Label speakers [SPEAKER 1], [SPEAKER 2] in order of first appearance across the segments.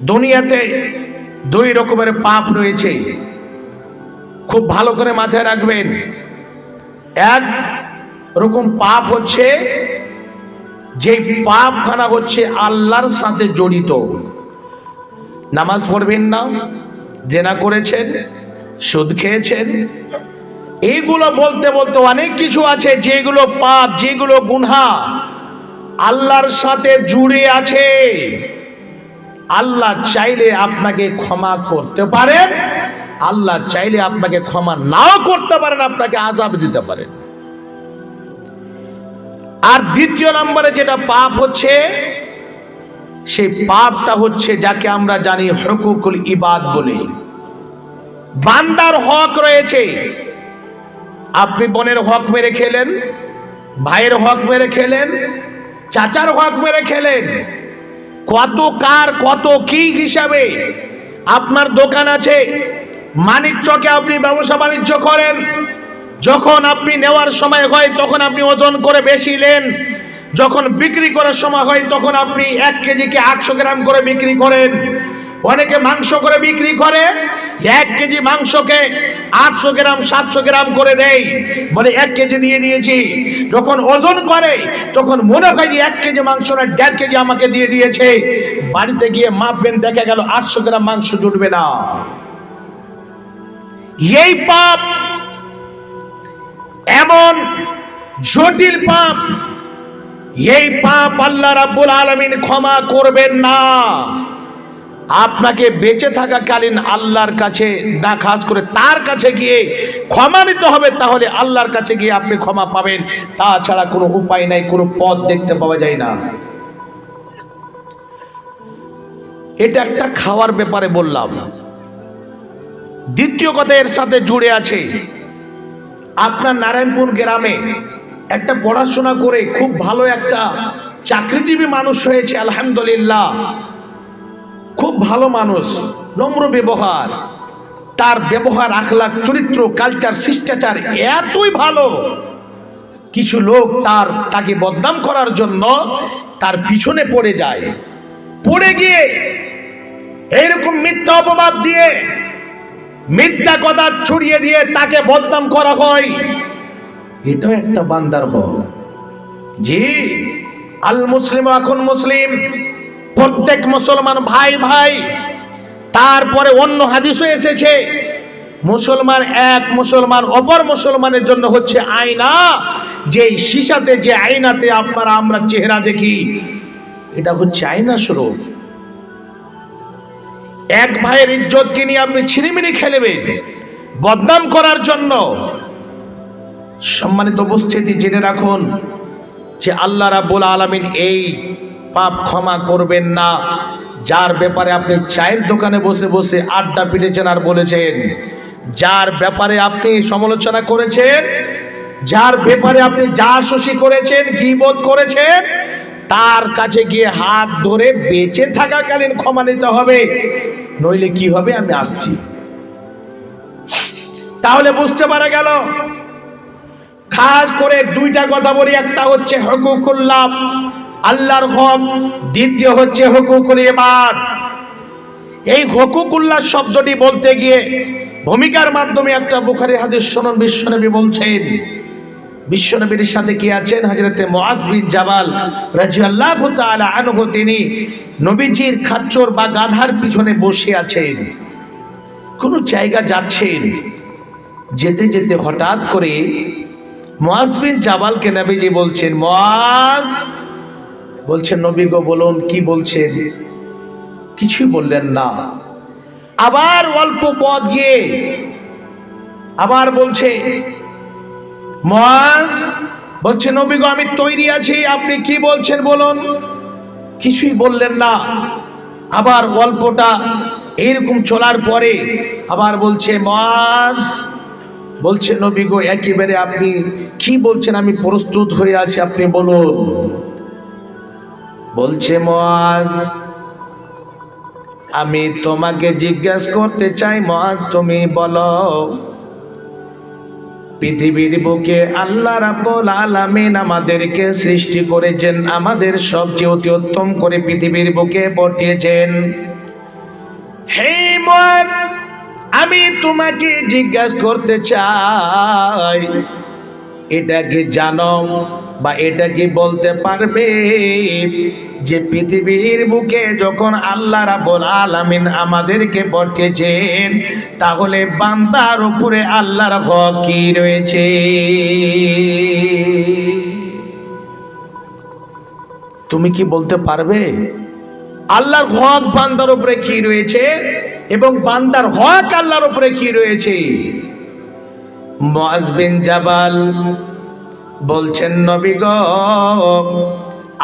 [SPEAKER 1] দুনিয়াতে দুই রকমের পাপ রয়েছে, খুব ভালো করে মাথায় রাখবেন। এক রকম পাপ হচ্ছে যে পাপখানা হচ্ছে আল্লাহর সাথে জড়িত। নামাজ পড়বেন না, জেনা করেছেন, সুদ খেয়েছেন, এইগুলো বলতে বলতে অনেক কিছু আছে যেগুলো পাপ, যেগুলো গুনাহ আল্লাহর সাথে জুড়ে আছে। আল্লাহ চাইলে আপনাকে ক্ষমা করতে পারেন, আল্লাহ চাইলে আপনাকে ক্ষমা নাও করতে পারেন, আপনাকে আযাব দিতে পারেন। আর দ্বিতীয় নম্বরে যেটা পাপ হচ্ছে, সেই পাপটা হচ্ছে যাকে আমরা জানি হুকুকুল ইবাদ বলে। বান্দার হক রয়েছে, আপনি বোনের হক মেরে খেলেন, ভাইয়ের হক মেরে খেলেন, চাচার হক মেরে খেলেন, কত কার কত কি হিসাবে। আপনার দোকান আছে, মানিকচকে আপনি ব্যবসা বাণিজ্য করেন, যখন আপনি নেওয়ার সময় হয় তখন আপনি ওজন করে বেশি নেন, যখন বিক্রি করার সময় হয় তখন আপনি 1 কেজিকে 800 গ্রাম করে বিক্রি করেন। অনেকে মাংস করে বিক্রি করে, 1 কেজি মাংসকে 800 গ্রাম 700 গ্রাম করে দেয়, বলে 1 কেজি দিয়ে দিয়েছি। যখন ওজন করে তখন মনে হয় যে 1 কেজি মাংস না 1.5 কেজি আমাকে দিয়ে দিয়েছে। বাড়িতে গিয়ে মাপবেন, দেখা গেল 800 গ্রাম মাংস জুটবে না। এই পাপ এমন জটিল পাপ, এই পাপ আল্লাহ রাব্বুল আলামিন ক্ষমা করবেন না। আপনাকে বেঁচে থাকাকালীন আল্লাহর কাছে না, খাস করে তার কাছে গিয়ে ক্ষমা নিতে হবে, তাহলে আল্লাহর কাছে গিয়ে আপনি ক্ষমা পাবেন। তাছাড়া কোনো উপায় নাই, কোনো পথ দেখতে পাওয়া যায় না। এটা একটা খাওয়ার ব্যাপারে বললাম। দ্বিতীয় কথা এর সাথে জুড়ে আছে, আপনার নারায়ণপুর গ্রামে একটা পড়াশোনা করে খুব ভালো একটা চাকরিজীবী মানুষ হয়েছে, আলহামদুলিল্লাহ, খুব ভালো মানুষ, নম্র ব্যবহার, তার ব্যবহার, আখলাক, চরিত্র, কালচার, শিষ্টাচার এতই ভালো, কিছু লোক তাকে বদনাম করার জন্য তার পিছনে পড়ে যায়। পড়ে গিয়ে এইরকম মিথ্যা অপবাদ দিয়ে, মিথ্যা কথা ছড়িয়ে দিয়ে তাকে বদনাম করা হয়। এটাও একটা বান্দার হক। জি, আল মুসলিম এখন মুসলিম, প্রত্যেক মুসলমান ভাই ভাই। তারপরে অন্য হাদিসও এসেছে, মুসলমান এক মুসলমান অপর মুসলমানের জন্য হচ্ছে আয়না, যে শিশাতে, যে আয়নাতে আমরা চেহারা দেখি, এটা হচ্ছে আয়না স্বরূপ। এক ভাইয়ের ইজ্জতকে নিয়ে আপনি ছিনিমিনি খেলবেন বদনাম করার জন্য। সম্মানিত উপস্থিতি, জেনে রাখুন যে আল্লাহ রাব্বুল আলামিন এই পাপ ক্ষমা করবেন না। যার ব্যাপারে আপনি চায়ের দোকানে বসে বসে আড্ডা পিটেছেন আর বলেছেন, যার ব্যাপারে আপনি সমালোচনা করেছেন, যার ব্যাপারে আপনি জাসুসি করেছেন, গীবত করেছেন, তার কাছে গিয়ে হাত ধরে বেঁচে থাকাকালীন ক্ষমা নিতে হবে, নইলে কি হবে আমি আসছি। তাহলে বুঝতে পারা গেল, খাস করে দুইটা কথা বলি, একটা হচ্ছে হুকুকুল্লাহ, আল্লাহর হক, দ্বিতীয় হচ্ছে হুকুকুল ইবাদ। এই হুকুকুল্লাহ শব্দটি বলতে গিয়ে ভূমিকার মাধ্যমে একটা বুখারী হাদিস শুনুন। বিশ্বনবী বলছেন, বিশ্বনবীর সাথে কি আছেন? হযরতে মুআজ বিন জাবাল রাদিয়াল্লাহু তাআলা আনহু, তিনি নবীজির খাচ্চর বা গাধার পিছনে বসে আছেন, কোন জায়গা যাচ্ছেন, যেতে যেতে হঠাৎ করে মুআজ বিন জাবালকে নবীজি বলছেন, মুআজ, বলছেন নবী গো বলুন, কি বলছেন? কিছুই বললেন না। আবার অল্প পথ গিয়ে আবার বলছে, মুআজ, বলছে নবী গো আমি তৈরি আছি, আপনি কি বলছেন বলুন। কিছুই বললেন না। আবার অল্পটা এরকম চলার পরে আবার বলছে, মুআজ, বলছে নবী গো একেবারে আপনি কি বলছেন, আমি প্রস্তুত হয়ে আছি, আপনি বলুন। বলছে, মুআজ, আমি তোমাকে জিজ্ঞাসা করতে চাই, মুআজ তুমি বলো, পৃথিবীর বুকে আল্লাহ রাব্বুল আলামিন আমাদেরকে সৃষ্টি করেছেন, আমাদের সবচেয়ে অতি উত্তম করে পৃথিবীর বুকে পাঠিয়েছেন। হে মন, আমি তোমাকে জিজ্ঞাসা করতে চাই, এটা কি জানো বা এটা কি বলতে পারবে যে পৃথিবীর বুকে যখন আল্লাহ রাব্বুল আলামিন আমাদেরকে পাঠিয়েছেন, তাহলে বান্দার উপরে আল্লাহর হক কি রয়েছে? তুমি কি বলতে পারবে আল্লাহর হক বান্দার উপরে কি রয়েছে এবং বান্দার হক আল্লাহর উপরে কি রয়েছে? মুআজ বিন জাবাল বলছেন, নবী গো,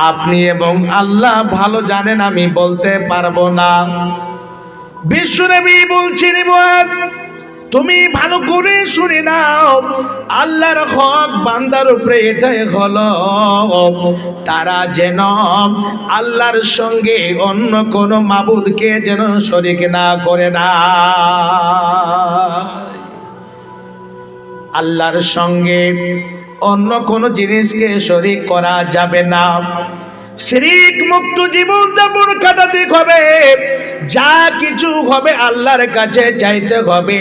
[SPEAKER 1] আপনি এবং আল্লাহ ভালো জানেন, আমি বলতে পারবো না। বিশ্বনবী বলছেন, মুআজ তুমি ভালো করে শুনে নাও, আল্লাহর হক বান্দার উপরে এটাই হলো, তারা যেন আল্লাহর সঙ্গে অন্য কোন মাবুদকে যেন শরীক না করে না। আল্লাহর সঙ্গে অন্য কোন জিনিসকে শরীক করা যাবে না। শিরক মুক্ত জীবন যাপন কাটাতে হবে, যা কিছু হবে আল্লাহর কাছে চাইতে হবে।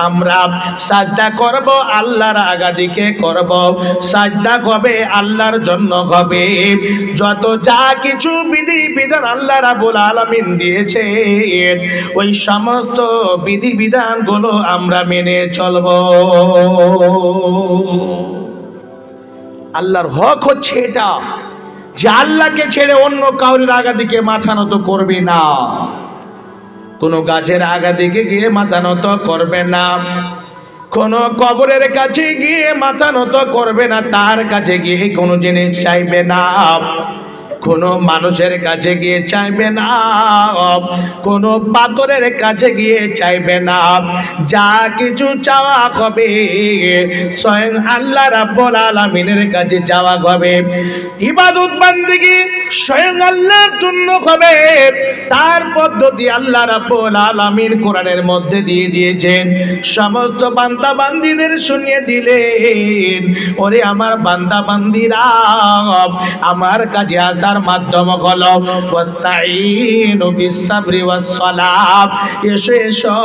[SPEAKER 1] আমরা সাজদা করব, আল্লাহর আগাদিকে করব, সাজদা হবে আল্লাহর জন্য হবে। যত যা কিছু বিধি বিধান আল্লাহ রাব্বুল আলামিন দিয়েছেন, ওই সমস্ত বিধি বিধানগুলো আমরা মেনে চলব। আল্লাহর হক হচ্ছে এটা যে আল্লাহকে ছেড়ে অন্য কাউরির আগাদিকে মাথা নত করবে না, কোন গাছের আগাদিকে গিয়ে মাথা নত করবে না, কোন কবরের কাছে গিয়ে মাথা নত করবে না, তার কাছে গিয়ে কোনো জিনিস চাইবে না, কোন মানুষের কাছে গিয়ে চাইবে না, কোন পাথরের কাছে গিয়ে চাইবে না। যা কিছু চাওয়া হবে স্বয়ং আল্লাহ রাব্বুল আলামিনের কাছে চাওয়া হবে। ইবাদত বান্দেগি স্বয়ং আল্লাহর জন্য হবে। তার পদ্ধতি আল্লাহ রাব্বুল আলামিন কোরআনের মধ্যে দিয়ে দিয়েছেন। সমস্ত বান্দা বান্দীদের শুনিয়ে দিলেন, ওরে আমার বান্দা বান্দীরা, আমার কাছে আসার মাধ্যম হলো ওয়াস্তাইনু বিসসাবরি ওয়াস সালাত, এসো এসো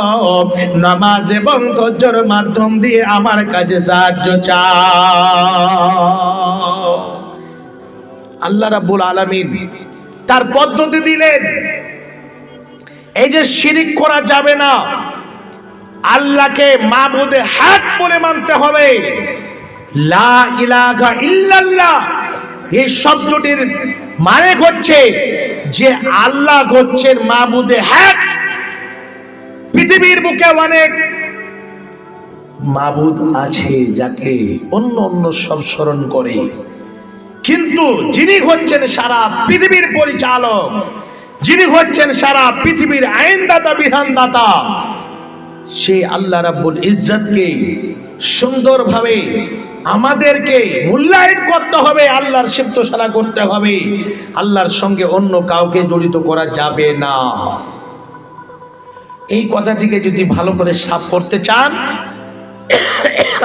[SPEAKER 1] নামাজ এবং ধৈর্যের মাধ্যম দিয়ে আমার কাছে সাহায্য চাও। আল্লাহ রাব্বুল আলামিন তার পদ্ধতি দিলেন। এই যে শিরিক করা যাবে না, আল্লাহকে মাবুদে হক বলে মানতে হবে। লা ইলাহা ইল্লাল্লাহ এই শব্দটির মানে হচ্ছে যে আল্লাহ হচ্ছেন মাবুদে হক। পৃথিবীর বুকে অনেক মাবুদ আছে যাকে অন্য অন্য সব স্মরণ করে, কিন্তু যিনি হচ্ছেন সারা পৃথিবীর পরিচালক, যিনি হচ্ছেন সারা পৃথিবীর আইনদাতা বিধানদাতা, সেই আল্লাহ রাব্বুল ইজ্জতকে সুন্দরভাবে আমাদেরকে মূল্যায়ন করতে হবে, আল্লাহর সিফতসারা করতে হবে। আল্লাহর সঙ্গে অন্য কাউকে জড়িত করা যাবে না। এই কথাটিকে যদি ভালো করে সাফ করতে চান,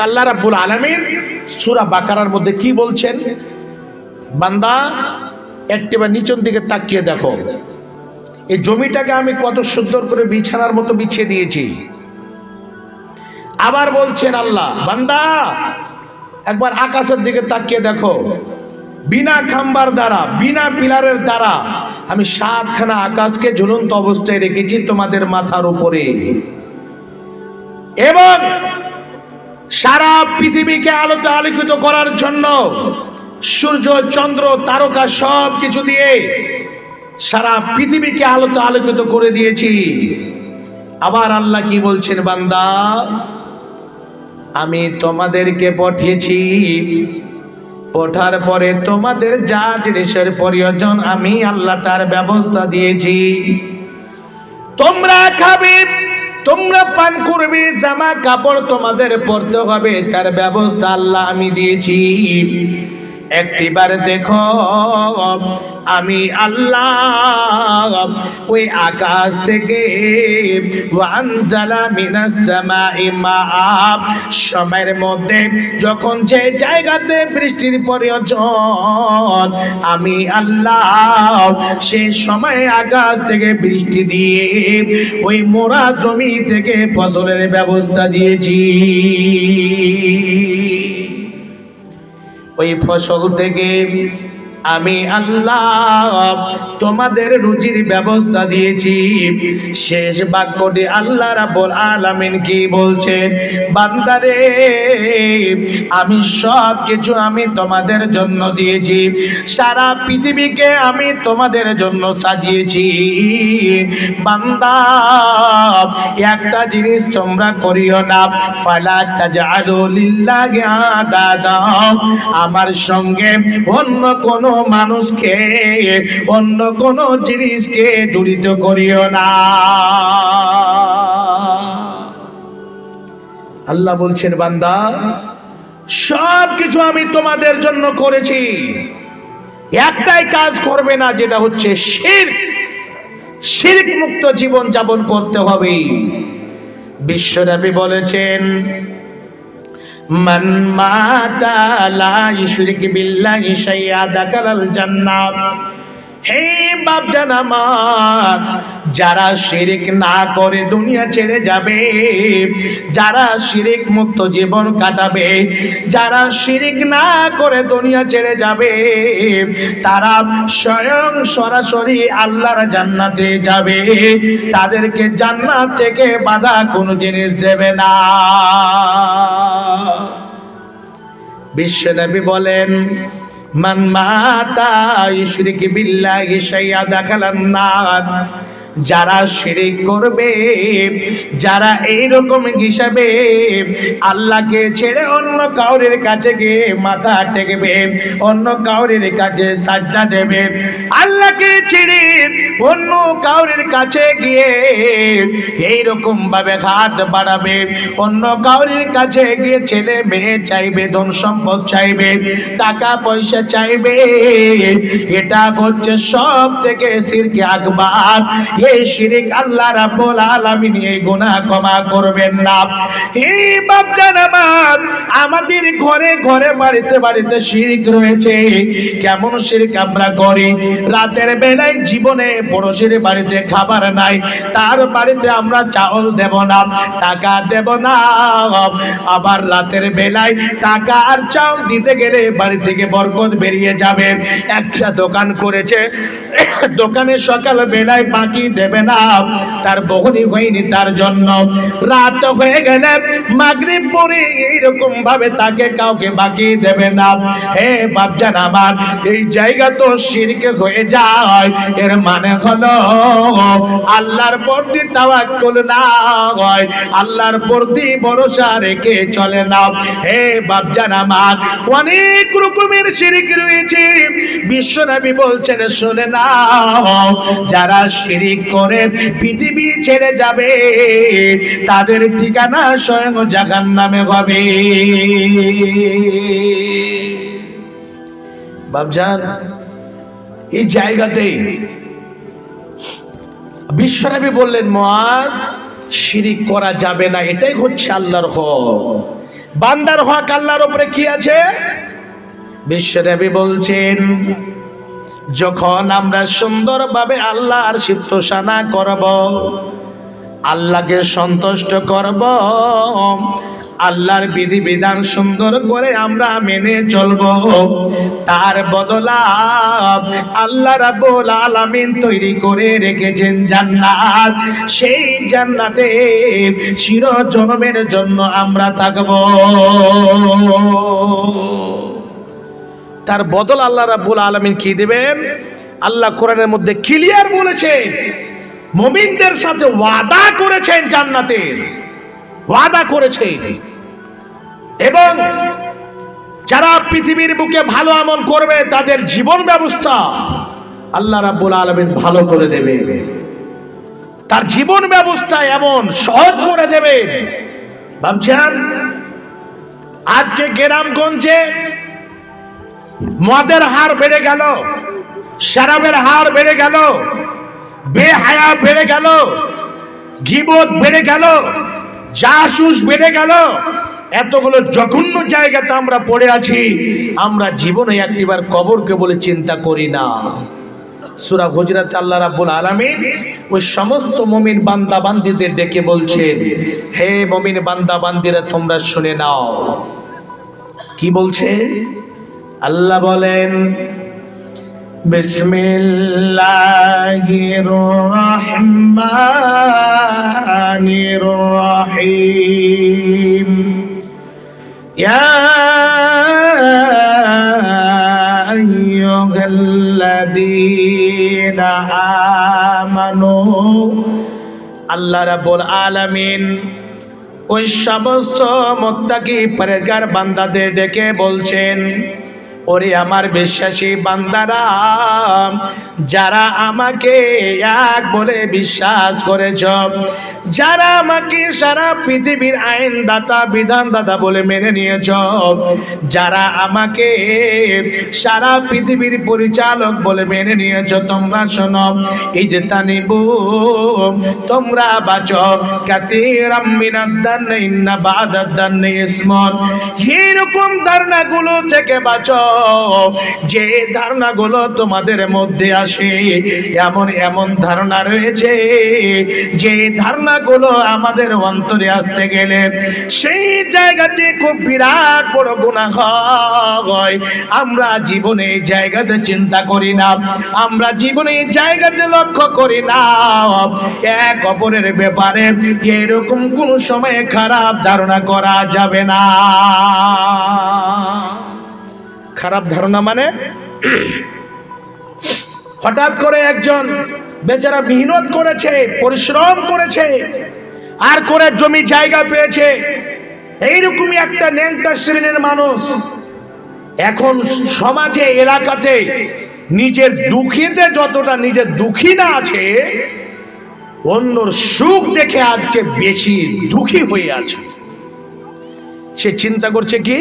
[SPEAKER 1] আল্লাহ রাব্বুল আলামিন সূরা বাকারার মধ্যে কি বলছেন? বান্দা একটিবার নিচের দিকে তাকিয়ে দেখো, এই জমিটাকে আমি কত সুন্দর করে বিছানার মতো বিছিয়ে দিয়েছি। আবার বলছেন আল্লাহ, বান্দা একবার আকাশের দিকে তাকিয়ে দেখো, বিনা খাম্বার দ্বারা, বিনা পিলারের দ্বারা আমি 7খানা আকাশকে ঝুলন্ত অবস্থায় রেখেছি তোমাদের মাথার উপরে, এবং সারা পৃথিবীকে আলোতে আলোকিত করার জন্য সূর্য চন্দ্র তারকা সব কিছু দিয়ে সারা পৃথিবীকে আলোতে আলোকিত করে দিয়েছি। আবার আল্লাহ কি বলছেন? বান্দা আমি তোমাদেরকে পাঠিয়েছি, ওঠার পরে তোমাদের যা জিনিসের প্রয়োজন আমি আল্লাহ তার ব্যবস্থা দিয়েছি। তোমরা খাবে, তোমরা পান করবে, জামা কাপড় তোমাদের পরতে হবে, তার ব্যবস্থা আল্লাহ আমি দিয়েছি। একটিবার দেখো আমি আল্লাহ ওই আকাশ থেকে ওয়ানজালা মিনাস সামাই মা, সময়ের মধ্যে যখন যে জায়গাতে বৃষ্টির প্রয়োজন আমি আল্লাহ সেই সময় আকাশ থেকে বৃষ্টি দিয়ে ওই মোরা জমি থেকে ফসলের ব্যবস্থা দিয়েছি। ওই ফসল থেকে আমি আল্লাহ তোমাদের রুজির ব্যবস্থা দিয়েছি। শেষ বাক্যটি আল্লাহ রাব্বুল আলামিন কি বলছেন? বান্দারে আমি সব কিছু আমি তোমাদের জন্য দিয়েছি, সারা পৃথিবীকে আমি তোমাদের জন্য সাজিয়েছি। বান্দা একটা জিনিস তোমরা করিও না, ফালা তাজআলু লিল্লাহি আদাদা, আমার সঙ্গে অন্য কোন মানুষকে অন্য কোন জিনিসকে জড়িত করিও না। আল্লাহ বলছেন বান্দা সব কিছু আমি তোমাদের জন্য করেছি, একটাই কাজ করবে না, যেটা হচ্ছে শিরক। শিরক মুক্ত জীবন যাপন করতে হবে। বিশ্বনবী বলেছেন মান মাতা লা ইউশরিক বিল্লাহি শাইআ দাখালাল জান্নাহ। হে বাপজান আমার, যারা শিরক না করে দুনিয়া ছেড়ে যাবে, যারা শিরক মুক্ত জীবন কাটাবে, যারা শিরক না করে দুনিয়া ছেড়ে যাবে, তারা স্বয়ং সরাসরি আল্লাহর জান্নাতে যাবে। তাদেরকে জান্নাত থেকে বাধা কোনো জিনিস দেবে না। বিশ্বনবী বলেন মান মাতা ইউশরিক বিল্লাহি শাইআ দাখালান নার। যারা শিরক করবে, যারা এইরকম হিসাবে আল্লাহকে ছেড়ে অন্য কাউরের কাছে গিয়ে মাথা টেকবে, অন্য কাউরের কাছে সাজদা দেবে, আল্লাহকে ছেড়ে অন্য কাউরের কাছে গিয়ে এইরকম ভাবে হাত বাড়াবে, অন্য কাউরের কাছে গিয়ে ছেলে মেয়ে চাইবে, ধন সম্পদ চাইবে, টাকা পয়সা চাইবে, এটা হচ্ছে সব থেকে শিরক আকবার। এই শিরক আল্লাহ রাব্বুল আলামিন এই গুনাহ ক্ষমা করবেন না। এই বাপজান আমার, আমাদের ঘরে ঘরে বাড়িতে বাড়িতে শিরক রয়েছে। কেমন শিরক আমরা করি? রাতের বেলায় জীবনে পড়োশির বাড়িতে খাবার নাই, তার বাড়িতে আমরা চাউল দেব না, টাকা দেব না। আবার রাতের বেলায় টাকা আর চাউল দিতে গেলে বাড়ি থেকে বরকত বেরিয়ে যাবে। একটা দোকান করেছে, দোকানে সকাল বেলায় বাকি দেবে না, তার বহনি হয়নি, তার জন্য রাত হয়ে গেলে মাগরিব পরে এইরকম ভাবে তাকে কাউকে বাকি দেবে না। হে বাপজান আমার, এই জায়গা তো শিরক হয়ে যায়। এর মানে হলো আল্লাহর প্রতি তাওয়াক্কুল না হয়, আল্লাহর প্রতি ভরসা রেখে চলে না। হে বাপজান আমার, অনেক রকমের শিরক রয়েছে। বিশ্বনবী বলছেন শুনে নাও, যারা শিরক করে পৃথিবী ছেড়ে যাবে, তাদের ঠিকানা স্বয়ং জাহান্নামে হবে। বাপজান, এই জায়গাতে বিশ্বনবী বললেন মুআজ, শিরক করা যাবে না, এটাই হচ্ছে আল্লাহর হক। বান্দার হক আল্লাহর উপরে কি আছে? বিশ্বনবী বলছেন যখন আমরা সুন্দরভাবে আল্লাহর সিফতসানা করব, আল্লাহকে সন্তুষ্ট করব, আল্লাহর বিধিবিধান সুন্দর করে আমরা মেনে চলব, তার বদলা আল্লাহ রাব্বুল আলামিন তৈরি করে রেখেছেন জান্নাত। সেই জান্নাতে চিরজন্মের জন্য আমরা থাকব। তার বদল আল্লাহ রাব্বুল আলামিন কি দিবেন? আল্লাহ কোরআনের মধ্যে ক্লিয়ার বলেছে, মুমিনদের সাথে ওয়াদা করেছেন, জান্নাতের ওয়াদা করেছে। এবং যারা পৃথিবীর বুকে ভালো আমল করবে, তাদের জীবন ব্যবস্থা আল্লাহ রাব্বুল আলামিন ভালো করে দেবে। তার জীবন ব্যবস্থা এমন সহজ করে দেবে। ভাবছেন আজকে গ্রামগঞ্জে মদের হার বেড়ে গেল, শরাবের হার বেড়ে গেল, বেহায়া বেড়ে গেল, গীবত বেড়ে গেল, জাসুস বেড়ে গেল। এতগুলো জঘন্য জায়গাতে আমরা পড়ে আছি, আমরা জীবনে একটিবার কবরকে বলে চিন্তা করি না। সূরা হুজরাত আল্লাহ রাব্বুল আলামিন ওই সমস্ত মুমিন বান্দা বান্দীদের ডেকে বলছেন, হে মুমিন বান্দা বান্দীরা তোমরা শুনে নাও। কি বলছে আল্লাহ? বলেন বিসমিল্লাহির রহমানির রহিম। ইয়া আইয়ুহাল্লাযীনা আমানু, আল্লাহ রাব্বুল আলামিন ওই সমস্ত মুত্তাকি পরহেজগার বান্দাদের ডেকে বলছেন, ওরে আমার বিশ্বাসী বান্দারা, যারা আমাকে এক বলে বিশ্বাস করেছ, যারা আমাকে সারা পৃথিবীর আইনদাতা বিধানদাতা বলে মেনে নিয়েছ, যারা আমাকে সারা পৃথিবীর পরিচালক বলে মেনে নিয়েছ, তোমরা শোনো, এই যে তানিবু, তোমরা বাঁচো কাসীরাম মিনাদ-দান্নি ইন্না বা'দাদ-দান্নি ইসমুন, এরকম ধারণাগুলো থেকে বাঁচো যে ধারণাগুলো তোমাদের মধ্যে আসে। এমন এমন ধারণা রয়েছে যে ধারণাগুলো আমাদের অন্তরে আসতে গেলে সেই জায়গাতে খুব বিরাট বড় গুনাহ হয়। আমরা জীবনে এই জায়গাতে চিন্তা করি না, আমরা জীবনে এই জায়গাতে লক্ষ্য করি না এক অপরের ব্যাপারে এরকম কোন সময় খারাপ ধারণা করা যাবে না। খারাপ ধারণা মানে হঠাৎ করে একজন বেচারা মেহনত করেছে, পরিশ্রম করেছে, আর করে জমি জায়গা পেয়েছে, এইরকমই একটা ন্যাংটা শ্রেণীর মানুষ এখন সমাজে এলাকাতে নিজের দুঃখীতে যতটা নিজের দুঃখী না আছে, অন্যর সুখ দেখে আজকে বেশি দুঃখী হয়ে আছে। সে চিন্তা করছে কি,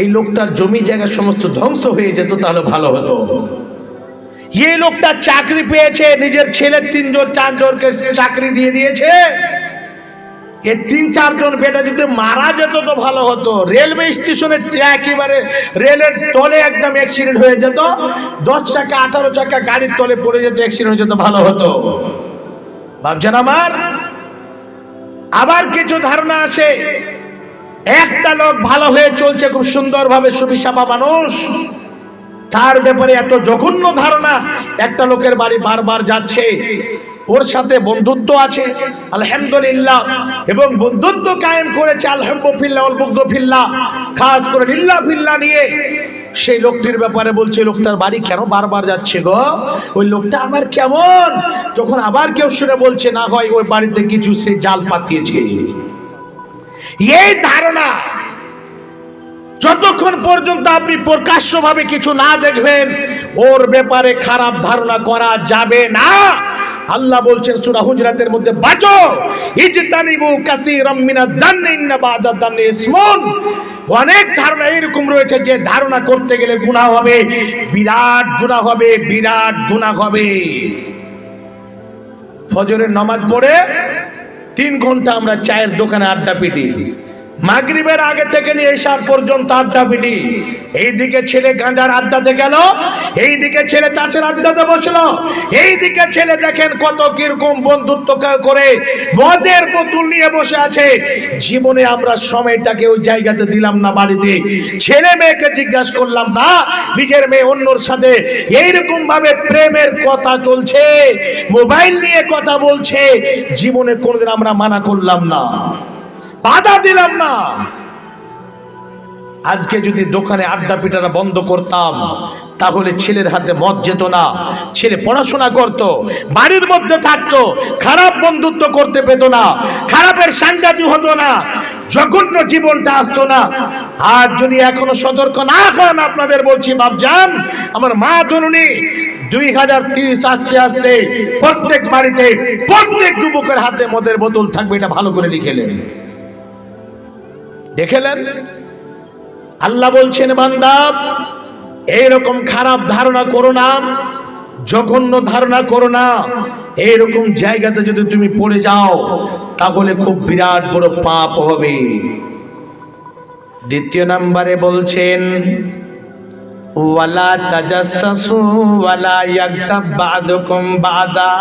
[SPEAKER 1] এই লোকটার জমি জায়গা সমস্ত ধ্বংস হয়ে যেত তাহলে ভালো হতো। এই লোকটা চাকরি পেয়েছে, নিজের ছেলে 3 জন 4 জনকে চাকরি দিয়ে দিয়েছে, এই 3-4 জন বেটা যদি মারা যেত তো ভালো হতো। রেলওয়ে স্টেশনে একেবারে রেলের তলে একদম অ্যাক্সিডেন্ট হয়ে যেত, 10 চাকা 18 চাকা গাড়ির তলে পড়ে যেত, অ্যাক্সিডেন্ট হয়ে যেত, ভালো হতো। ভাবছেন আমার? আবার কিছু ধারণা আসে, একটা লোক ভালো হয়ে চলছে খুব সুন্দরভাবে, সুবিশাপা মানুষ, তার ব্যাপারে এত জঘন্য ধারণা। একটা লোকের বাড়ি বারবার যাচ্ছে, ওর সাথে বন্ধুত্ব আছে আলহামদুলিল্লাহ, এবং বন্ধুত্ব কায়েম করেছে আলহামদুলিল্লাহ ওয়াল বুগদু ফিল্লাহ, খাস করে লিল্লাহ ফিল্লাহ নিয়ে। সেই লোকটির ব্যাপারে বলছে, লোকটার বাড়ি কেন বারবার যাচ্ছে গো, ওই লোকটা আমার কেমন। যখন আবার কেউ শুনে বলছে, না হয় ওই বাড়িতে কিছু সে জাল পাতিয়েছে। এই ধারণা যতক্ষণ পর্যন্ত আপনি প্রকাশ্যভাবে কিছু না দেখবেন, ওর ব্যাপারে খারাপ ধারণা করা যাবে না। আল্লাহ বলছেন সূরা হুজরাতের মধ্যে, বাঁচো ইজতানিবু কাসীরাম মিনাদ-দান্নি ইন্না বা'দাদ-দান্নি ইসমুন। অনেক ধারণা এরকম রয়েছে যে ধারণা করতে গেলে গুনাহ হবে, বিরাট গুনাহ হবে, বিরাট গুনাহ হবে। ফজরের নামাজ পড়ে 3 ঘন্টা আমরা চায়ের দোকানে আড্ডা পিটি, মাগরিবের আগে থেকে নিয়ে এশার পর্যন্ত আড্ডা পিটি। এইদিকে ছেলে গাঁজার আড্ডাতে গেল, এইদিকে ছেলে তাসের আড্ডাতে বসলো, এইদিকে ছেলে দেখেন কত কিরকম বন্ধুত্ব করে মদের বোতল নিয়ে বসে আছে। জীবনে আমরা সময়টাকে ওই জায়গাতে দিলাম না, বাড়িতে ছেলে মেয়েকে জিজ্ঞাসা করলাম না, নিজের মেয়ে অন্যর সাথে এইরকম ভাবে প্রেমের কথা চলছে, মোবাইল নিয়ে কথা বলছে। জীবনে কোনদিন আমরা মানা করলাম না, বাধা দিলাম না। আজকে যদি দোকানে আড্ডা পিটারা বন্ধ করতাম, তাহলে ছেলের হাতে মদ যেত না, ছেলে পড়াশোনা করত, বাড়ির মধ্যে থাকতো, খারাপ বন্ধুত্ব করতে পেত না, খারাপের সাংঘাতি হতো না, জঘন্য জীবনটা আসতো না। আর যদি এখনো সতর্ক না করেন, আপনাদের বলছি বাপজান, আমার মা জননী, 2030 আসতে আসতে প্রত্যেক বাড়িতে প্রত্যেক যুবকের হাতে মদের বোতল থাকবে, এটা ভালো করে লিখেলেন, দেখেলেন। আল্লাহ বলছেন বান্দা এইরকম খারাপ ধারণা করো না, জঘন্য ধারণা করো না। এইরকম জায়গাতে যদি তুমি পড়ে যাও তাহলে খুব বিরাট বড় পাপ হবে। দ্বিতীয় নম্বরে বলছেন ওয়ালা তাজাসসু ওয়ালা ইয়াগতাব বা'দুকুম বা'দা।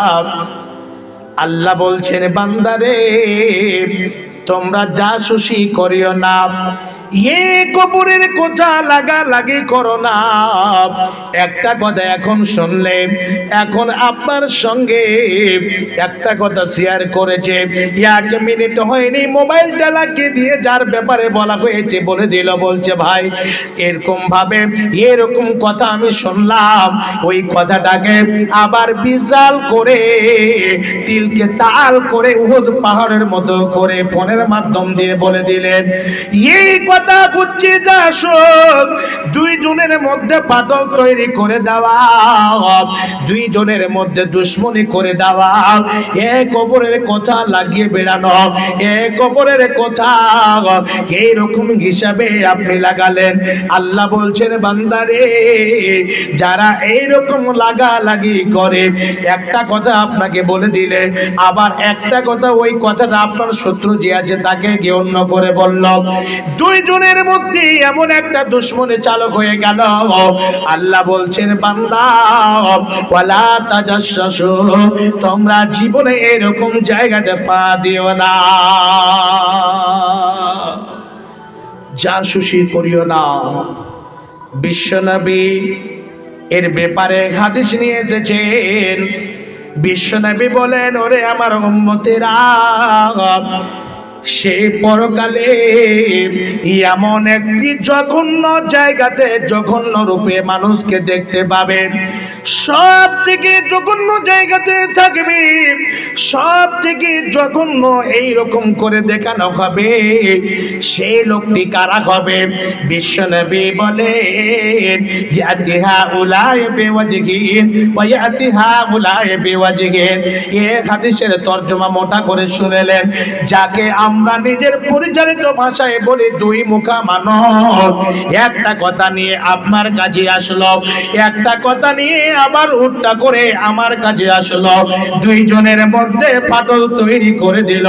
[SPEAKER 1] আল্লাহ বলছেন বান্দারে তোমরা জাসুসি করিও না, কবরের কথা লাগালাগি করো না। একটা কথা এখন শুনলে, এখন আপনার সঙ্গে একটা কথা শেয়ার করেছে, 1 মিনিট হয়নি মোবাইলটা লাগিয়ে দিয়ে যার ব্যাপারে বলা হয়েছে বলে দিল, বলছে ভাই এরকম ভাবে এরকম কথা আমি শুনলাম। ওই কথাটাকে আবার বিশাল করে তিলকে তাল করে উহুদ পাহাড়ের মতো করে ফোনের মাধ্যম দিয়ে বলে দিলেন, এই কথা বুঝছি জাসদ দুইজনের মধ্যে পাতল তৈরি করে দেওয়া, দুইজনের মধ্যে দুশ্মনী করে দেওয়া, কবরের কথা লাগিয়ে বেড়ানো, কবরের কথা এইরকম হিসাবে আপনি লাগালেন। আল্লাহ বলছেন বান্দারে যারা এইরকম লাগালাগি করে, একটা কথা আপনাকে বলে দিলে আবার একটা কথা ওই কথাটা আপনার শত্রু যে আছে তাকে গিয়ে অন্য করে বলল, দুইজনের মধ্যে এমন একটা দুশ্মনী চালক হয়ে গেল। আল্লাহ বলছেন বান্দা ওয়ালা তাজাসসু, তোমরা জীবনে এরকম জায়গাতে পা দিও না, জাসুসি করিও না। বিশ্বনবী এর ব্যাপারে হাদিস নিয়ে এসেছেন। বিশ্বনবী বলেন ওরে আমার উম্মতেরা, সে পরকালে এমন একটি জঘন্য জায়গাতে জঘন্য রূপে মানুষকে দেখতে পাবে, সব থেকে জঘন্য জায়গাতে থাকবে, সব থেকে জঘন্য এইরকম করে দেখানো হবে। সেই লোকটি কারা হবে? বিশ্বনবী বলেন ইয়াতিহা উলায় বিওয়াজহিন ওয়া ইয়াতিহা উলায় বিওয়াজহিন। এই হাদিসের তরজমা মোটা করে শুনেলেন, যাকে আমরা নিজের পরিচালিত ভাষায় বলি দুই মুখা মানুষ। একটা কথা নিয়ে আপনার কাছে আসলো, একটা কথা নিয়ে আবার উল্টা করে আমার কাছে আসলো, দুইজনের মধ্যে ফাটল তৈরি করে দিল।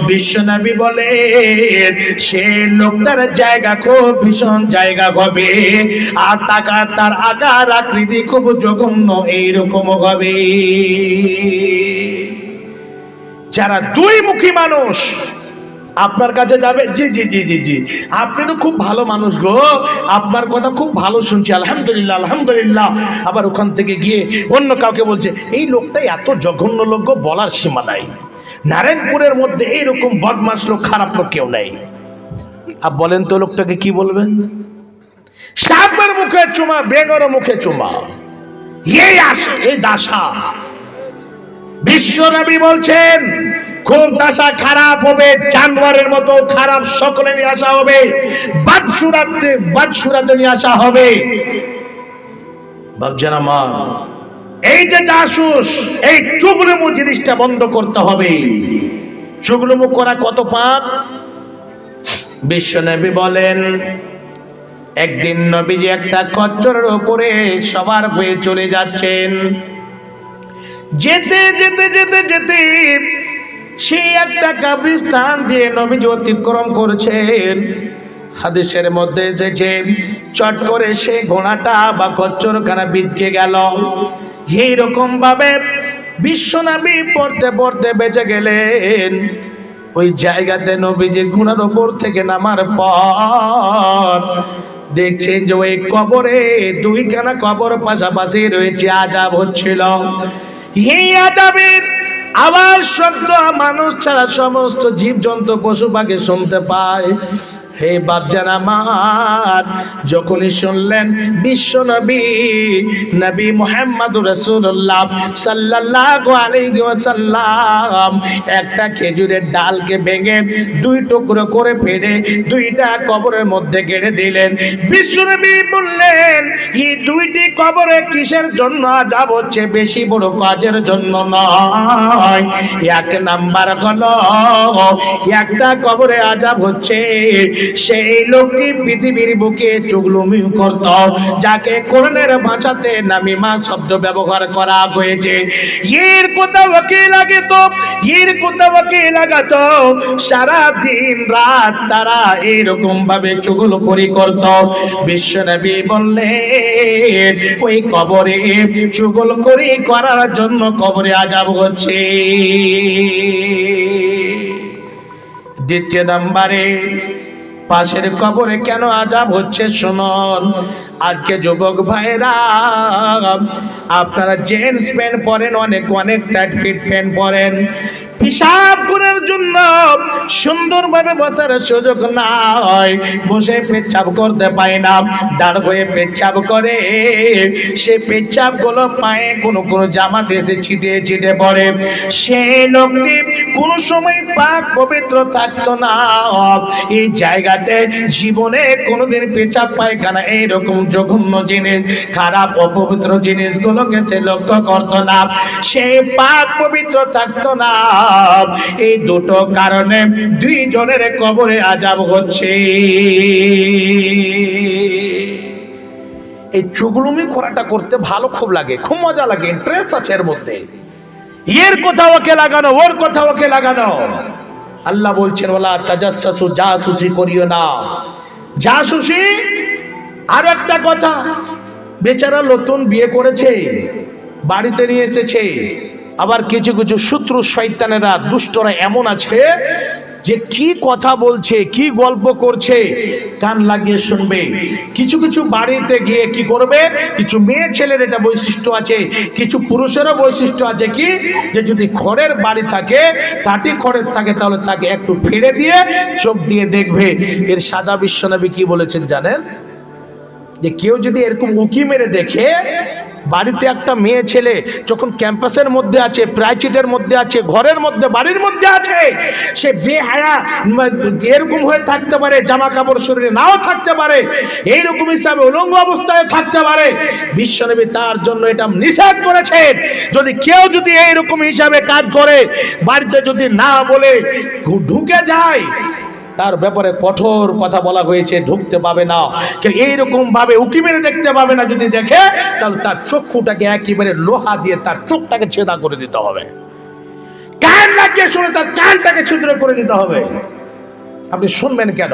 [SPEAKER 1] বিশ্বনবী বলেন সে লোকটার জায়গা খুব ভীষণ জায়গা হবে, আর তার আকার আকৃতি খুব জঘন্য এইরকম হবে। যারা দুই মুখী মানুষ আপনার কাছে যাবে, জি জি জি জি জি আপনি তো খুব ভালো মানুষ গো, আপনার কথা খুব ভালো শুনছি, আলহামদুলিল্লাহ আলহামদুলিল্লাহ। আবার ওখান থেকে গিয়ে অন্য কাউকে বলছে এই লোকটাই এত জঘন্য লোক, বলার সীমা নাই। নারায়ণপুরের মধ্যে এইরকম বদমাশ লোক, খারাপ লোক কেউ নাই। আর বলেন তো লোকটাকে কি বলবেন? সাপের মুখে চুমা, বেগর মুখে চুমা, এই আসে এই দাসা। বিশ্বনবী বলছেন খুব দশা খারাপ হবে, জানোয়ারের মতো খারাপ সকলে নিয়ে আসা হবে, বাদসুরাতে নিয়ে আসা হবে। বাপজান আমার, এই যে জাসুস, এই চুগলুমু জিনিসটা বন্ধ করতে হবে। চুগলুমু করা কত পাপ। বিশ্বনবী বলেন একদিন নবীজি একটা খচ্চরের উপরে সবার হয়ে চলে যাচ্ছেন, যেতে যেতে যেতে যেতে সেই একটা কবরস্থান দিয়ে নবীজি অতিক্রম করছেন। হাদিসের মধ্যে এসেছে চট করে সে ঘোড়াটা বা খচ্চরখানা বিধকে গেল। এইরকম ভাবে বিশ্বনবী পড়তে পড়তে বেঁচে গেলেন। ওই জায়গাতে নবীজি ঘোড়ার উপর থেকে নামার পর দেখছেন যে ওই কবরে দুইখানা কবর পাশাপাশি রয়েছে, আযাব হচ্ছিল। এই আযাবের আবার শব্দ মানুষ ছাড়া সমস্ত জীবজন্তু পশু পাখি শুনতে পায়। হে বাপজান আমার, যখনই শুনলেন বিশ্বনবী নবী মুহাম্মদুর রাসূলুল্লাহ সাল্লাল্লাহু আলাইহি ওয়াসাল্লাম একটা খেজুরের ডালকে ভেঙে দুই টুকরো করে ফেলে দুইটা কবরের মধ্যে গেড়ে দিলেন। বিশ্বনবী বললেন এই দুইটি কবরে কিসের জন্য আযাব হচ্ছে? বেশি বড় কাজের জন্য নয়। এক নাম্বার হলো একটা কবরে আযাব হচ্ছে সেই লোকটি পৃথিবীর বুকে চুগলুমি করত, যাকে কোরআনের ভাষাতে নামিমা শব্দ ব্যবহার করা হয়েছে। এর কোথাও কি লাগে তো, এর কোথাও কি লাগাতো, সারা দিন রাত তারা এরকম ভাবে চুগলখড়ি করত। বিশ্বনবী বললেন ওই কবরে চুগলখড়ি করার জন্য কবরে আযাব হচ্ছে। দ্বিতীয় নম্বরে পাশের কবরে কেন আযাব হচ্ছে শুনুন। আজকে যুবক ভাইরা আপনারা জিন্স প্যান্ট পরেন, অনেক অনেক টাইট ফিট প্যান্ট পরেন, পেশাব করার জন্য সুন্দরভাবে বসার সুযোগ নাই, বসে পেচ্ছাব করতে পায় না, দাঁড় হয়ে পেচ্ছাব করে। সে পেচ্ছাব গুলো পায়ে কোনো কোনো জামাতে এসে ছিটে ছিটে পড়ে। সেই লোকটি কোনো সময় পাক পবিত্র থাকতো না, এই জায়গাতে জীবনে কোনোদিন পেচ্ছাব পায়খানা এইরকম জঘন্য জিনিস, খারাপ অপবিত্র জিনিসগুলোকে সে লক্ষ্য করতো না, সে পাক পবিত্র থাকতো না। এই দুটো কারণে দুইজনের কবরে আযাব হচ্ছে। এই চুগলুমি করাটা করতে ভালো খুব লাগে, খুব মজা লাগে, ইন্টারেস্ট আছে এর মধ্যে। এর কথা ওকে লাগানো, ওর কথা ওকে লাগানো। আল্লাহ বলছেন ওয়ালা তাজাসসু, জাসুসি করিও না। জাসুসি আর একটা কথা, বেচারা নতুন বিয়ে করেছে, বাড়িতে নিয়ে এসেছে, আবার কিছু কিছু শত্রু শয়তানেরা দুষ্টরা এমন আছে যে কি কথা বলছে, কি গল্প করছে কান লাগিয়ে শুনবে। কিছু কিছু বাড়িতে গিয়ে কি করবে, কিছু মেয়ে ছেলের এটা বৈশিষ্ট্য আছে, কিছু পুরুষেরও বৈশিষ্ট্য আছে কি, যে যদি খড়ের বাড়ি থাকে, টাটি খড়ের থাকে, তাহলে তাকে একটু ফেড়ে দিয়ে চোখ দিয়ে দেখবে। এর সাজা বিশ্বনবী কি বলেছেন জানেন? যে কেউ যদি এরকম উকি মেরে দেখে, বাড়িতে একটা মেয়ে ছেলে যখন ক্যাম্পাসের মধ্যে আছে, প্রাইচিটের মধ্যে আছে, ঘরের মধ্যে বাড়ির মধ্যে আছে, সে বেহায়া এরকম হয়ে থাকতে পারে, জামা কাপড় শরীরে নাও থাকতে পারে, এইরকম হিসাবে উলঙ্গ অবস্থায় থাকতে পারে, বিশ্বনবী তার জন্য এটা নিষেধ করেছেন। যদি কেউ যদি এইরকম হিসাবে কাজ করে, বাড়িতে যদি না বলে ঢুকে যায়, তার ব্যাপারে কঠোর কথা বলা হয়েছে, ঢুকতে পাবে না, কেউ এইরকম ভাবে উকি মেরে দেখতে পাবে না। যদি দেখে তাহলে তার চক্ষুটাকে একেবারে লোহা দিয়ে তার চোখটাকে ছেদা করে দিতে হবে, কান লাগিয়ে শুনে তার কানটাকে ছিদ্র করে দিতে হবে। আপনি শুনবেন কেন?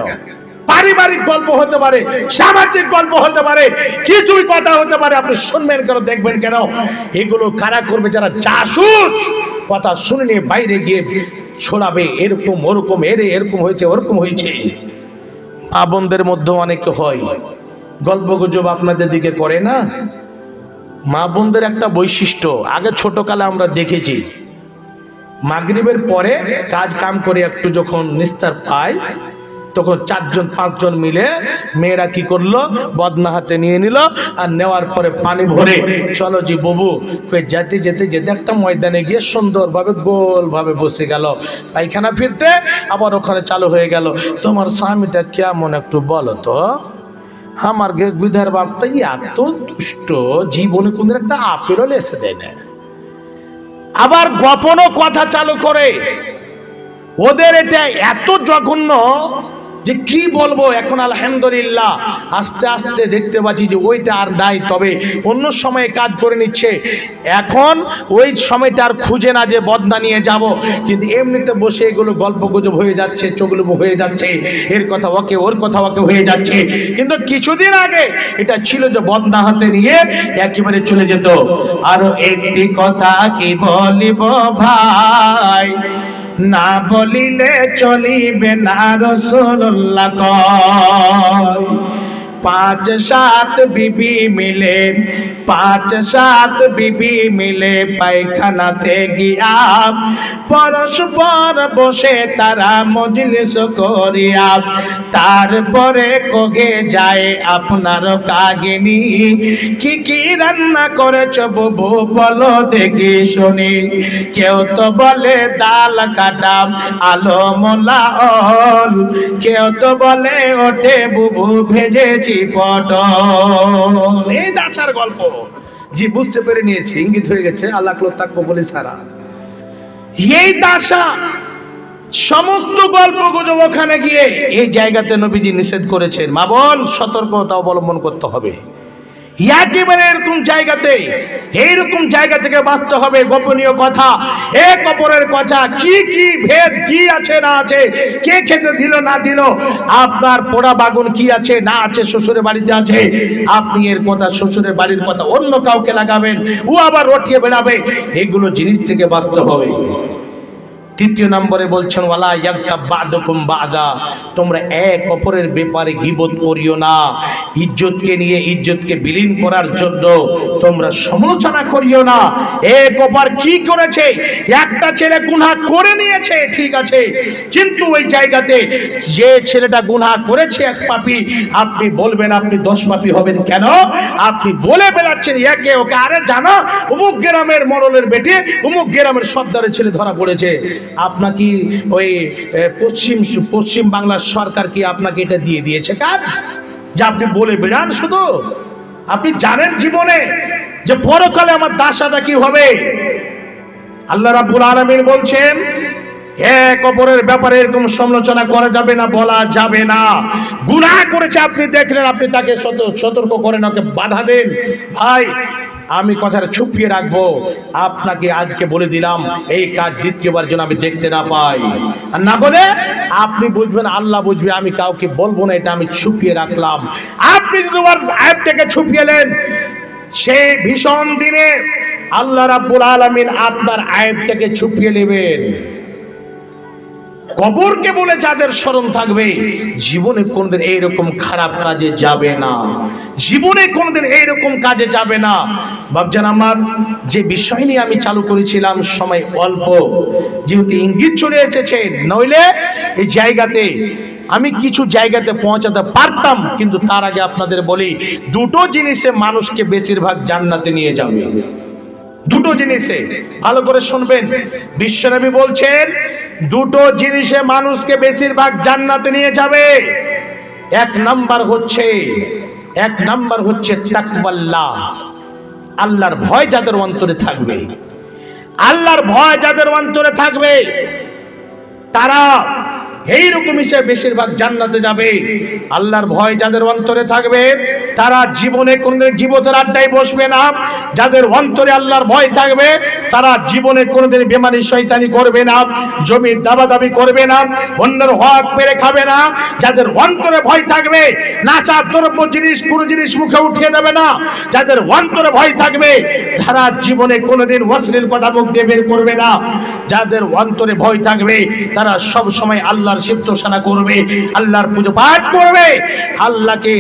[SPEAKER 1] পারিবারিক গল্প হতে পারে, সামাজিক গল্প হতে পারে, কিছুই কথা হতে পারে, আপনি শুনবেন কেন, দেখবেন কেন? এগুলো কারা করবে? যারা জাসুস, কথা শুনে নিয়ে বাইরে গিয়ে ছড়াবে, এরকম ওরকম, এরকম হয়েছে, ওরকম হয়েছে। মা বোনদের মধ্যে অনেকে হয় গল্প গুজব আপনাদের দিকে করে না। মা বোনদের একটা বৈশিষ্ট্য, আগে ছোটকালে আমরা দেখেছি, মাগরিবের পরে কাজ কাম করে একটু যখন নিস্তার পায়, তখন 4-5 মিলে মেয়েরা কি করলো, বদনা হাতে নিয়ে নিল, আর নেওয়ার পরে পানি ভরে চলো জি বাবু, যেতে যেতে যেতে একটা ময়দানে গিয়ে সুন্দরভাবে গোল ভাবে বসে গেল, পায়খানা ফিরতে আবার ওখানে চালু হয়ে গেল। তোমার স্বামীটা কেমন একটু বলো তো, আমার বিধার বাপটা এত দুষ্ট, জীবনে কোন একটা আপেলও লেসে দেয় না। আবার গোপনও কথা চালু করে, ওদের এটা এত জঘন্য যে কি বলবো। এখন আলহামদুলিল্লাহ আস্তে আস্তে দেখতে পাচ্ছি যে ওইটা আর নাই, তবে অন্য সময়ে কাজ করে নিচ্ছে। এখন ওই সময়টা আর খুঁজে না যে বদনা নিয়ে যাব, কিন্তু এমনিতে বসে এগুলো গল্প গুজব হয়ে যাচ্ছে, চোখলুবো হয়ে যাচ্ছে, এর কথা ওকে, ওর কথা ওকে হয়ে যাচ্ছে। কিন্তু কিছুদিন আগে এটা ছিল যে বদনা হাতে নিয়ে একেবারে চলে যেত। আরো একটি কথা কি বলিব ভাই, না বলিলে চলিবে না, রাসূলুল্লাহ কয় 5-7 বিবি মিলে, 5-7 বিবি মিলে পায়খানাতে গিয়া পরস্পর বসে তারা মজলিস করিয়া, তারপরে কহে যায় আপনার কাগিনী কি কি রান্না করেছ বুবু বলো দেখি শুনি। কেউ তো বলে ডাল কাটা আলো মোলাল, কেউ তো বলে ওঠে বুবু ভেজেছি পটল। এই দাসার গল্প জি বুঝতে পেরে নিয়েছি, ইঙ্গিত হয়ে গেছে, আল্লাহ তাকবো বলে সারা। এই দাসা সমস্ত গল্প গুজব ওখানে গিয়ে এই জায়গাতে নবীজি নিষেধ করেছেন। মা বোন, সতর্কতা অবলম্বন করতে হবে। একেবারে এরকম জায়গাতে, এইরকম জায়গা থেকে বাঁচতে হবে। গোপনীয় কথা, এক অপরের কথা, কি কি ভেদ কি আছে না আছে, কে খেতে দিল না দিল, আপনার পোড়া বাগুন কি আছে না আছে শ্বশুরের বাড়িতে আছে, আপনি এর কথা শ্বশুরের বাড়ির কথা অন্য কাউকে লাগাবেন, ও আবার রটিয়ে বেড়াবে, এগুলো জিনিস থেকে বাঁচতে হবে। তৃতীয় নম্বরে বলছেন ওয়ালা ইয়াগতাব বা'দুকুম বা'দা, তোমরা এক অপরের ব্যাপারে গীবত করিও না। ইজ্জতকে নিয়ে ইজ্জতকে বিলীন করার জন্য তোমরা সমালোচনা করিও না। এক অপর কি করেছে, একটা ছেলে গুনাহ করে নিয়েছে ঠিক আছে, কিন্তু ওই জায়গাতে যে ছেলেটা গুনাহ করেছে এক পাপী, আপনি বলবেন আপনি 10 পাপী হবেন কেন? আপনি বলে বেড়াচ্ছেন একে ওকে, আরে জানো অমুক গ্রামের মরলের বেটি অমুক গ্রামের সর্দারের ছেলে ধরা পড়েছে। আপনাকে ওই পশ্চিম বাংলার সরকার কি আপনাকে এটা দিয়ে দিয়েছে কাজ যে আপনি বলে বেড়ান? শুধু আপনি জানেন জীবনে যে পরকালে আমার দাসাটা কি হবে। আল্লাহ রাব্বুল আলামিন বলছেন এক অপরের ব্যাপারে এরকম সমালোচনা করা যাবে না, বলা যাবে না। গুনাহ করেছে আপনি দেখলেন, আপনি তাকে সতর্ক করেন, ওকে বাধা দেন, ভাই আমি কথাটা ছুপিয়ে রাখবো, আপনাকে আজকে বলে দিলাম এই কাজ দ্বিতীয়বার যেন আমি দেখতে না পাই। আর না বলে আপনি বুঝবেন, আল্লাহ বুঝবে, আমি কাউকে বলবো না, এটা আমি ছুপিয়ে রাখলাম। আপনি যদি আয়াতটাকে ছুপিয়ে নেন, সেই ভীষণ দিনে আল্লাহ রাব্বুল আলামিন আপনার আয়াতটাকে ছুপিয়ে নেবেন। কবরকে বলে যাদের স্মরণ থাকবে, জীবনে কোনদিন এইরকম খারাপ কাজে যাবে না, জীবনে কোনদিন এইরকম কাজে যাবে না। বাপজান আমার, যে বিষয় নিয়ে আমি চালু করেছিলাম, সময় অল্প, যেহেতু ইঙ্গিত চলে এসেছে, নইলে এই জায়গাতে আমি কিছু জায়গাতে পৌঁছাতে পারতাম, কিন্তু তার আগে আপনাদের বলি, দুটো জিনিসে মানুষকে বেশিরভাগ জান্নাতে নিয়ে যাবে। দুটো জিনিসে, ভালো করে শুনবেন, বিশ্বনবী বলছেন দুটো জিনিসে মানুষকে বেশিরভাগ জান্নাতে নিয়ে যাবে। এক নাম্বার হচ্ছে তাকওয়াল্লাহ, আল্লাহর ভয় যাদের অন্তরে থাকবে, আল্লাহর ভয় যাদের অন্তরে থাকবে, তারা এইরকম হিসেবে বেশিরভাগ জান্নাতে যাবে। আল্লাহর ভয় যাদের অন্তরে থাকবে, তারা জীবনে কোনদিন গীবতের আড্ডায় বসবে না। যাদের অন্তরে আল্লাহর ভয় থাকবে, তারা জীবনে কোনদিন বেমানি শয়তানি করবে না, জমি দাবাদাবি করবে না, অন্যের হক পেরে খাবে না। যাদের অন্তরে ভয় থাকবে, নাচা দ্রব্য জিনিস কোন জিনিস মুখে উঠিয়ে দেবে না। যাদের অন্তরে ভয় থাকবে, তারা জীবনে কোনদিন অশ্লীল কথা মুখ দিয়ে বের করবে না। যাদের অন্তরে ভয় থাকবে, তারা সব সময় আল্লাহর শিবতোষণা করবে, আল্লাহর পুজো পাঠ করবে, আল্লাহকে